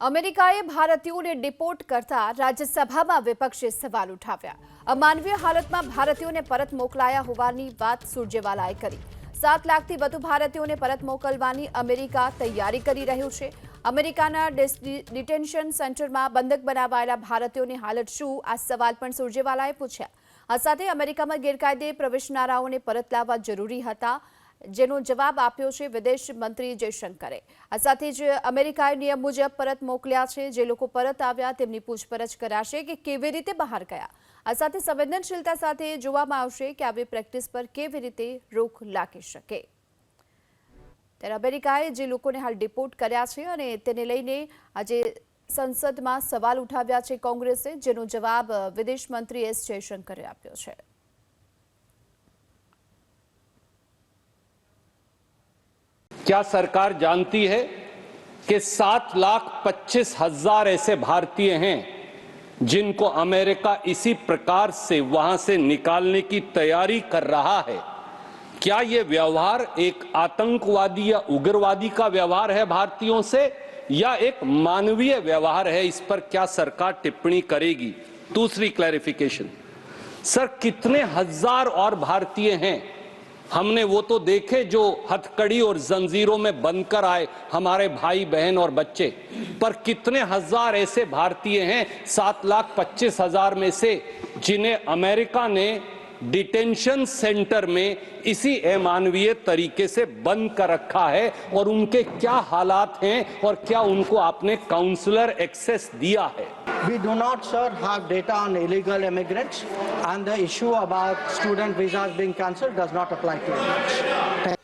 અમેરિકાએ ભારતીયોને ડિપોર્ટ કરતા રાજ્યસભામાં વિપક્ષે સવાલ ઉઠાવ્યા। અમાનવીય હાલતમાં ભારતીયોને પરત મોકલાયા હોવાની વાત સુરજેવાલાએ કરી। 7 લાખથી વધુ ભારતીયોને પરત મોકલવાની અમેરિકા તૈયારી કરી રહ્યું છે। અમેરિકાના ડિટેન્શન સેન્ટરમાં બંધક બનાવાયેલા ભારતીયોની હાલત શું, આ સવાલ પણ સુરજેવાલાએ પૂછ્યા। આ સાથે અમેરિકામાં ગેરકાયદે પ્રવેશનારાઓને પરત લાવવા જરૂરી હતા, જેનો જવાબ આપ્યો છે વિદેશ મંત્રી જયશંકરે। આ સાથે જ અમેરિકાએ નિયમ મુજબ પરત મોકલ્યા છે। જે લોકો પરત આવ્યા તેમની પૂછપરછ કરાશે કે કેવી રીતે બહાર ગયા। આ સાથે સંવેદનશીલતા સાથે જોવામાં આવશે કે આવી પ્રેક્ટિસ પર કેવી રીતે રોક લાગી શકે। ત્યારે અમેરિકાએ જે લોકોને હાલ ડિપોર્ટ કર્યા છે અને તેને લઈને આજે સંસદમાં સવાલ ઉઠાવ્યા છે કોંગ્રેસે, જેનો જવાબ વિદેશ મંત્રી એસ જયશંકરે આપ્યો છે। क्या सरकार जानती है कि 7,25,000 ऐसे भारतीय हैं जिनको अमेरिका इसी प्रकार से वहां से निकालने की तैयारी कर रहा है? क्या ये व्यवहार एक आतंकवादी या उग्रवादी का व्यवहार है भारतीयों से, या एक मानवीय व्यवहार है? इस पर क्या सरकार टिप्पणी करेगी? दूसरी क्लैरिफिकेशन, सर कितने हजार और भारतीय हैं? हमने वो तो देखे जो हथकड़ी और जंजीरों में बंधकर आए, हमारे भाई बहन और बच्चे, पर कितने हजार ऐसे भारतीय हैं 7,25,000 में से जिन्हें अमेरिका ने डिटेंशन सेंटर में इसी अमानवीय तरीके से बंद कर रखा है, और उनके क्या हालात हैं और क्या उनको आपने काउंसलर एक्सेस दिया है? We do not, sir, have data on illegal immigrants, and the issue about student visas being cancelled does not apply to immigrants.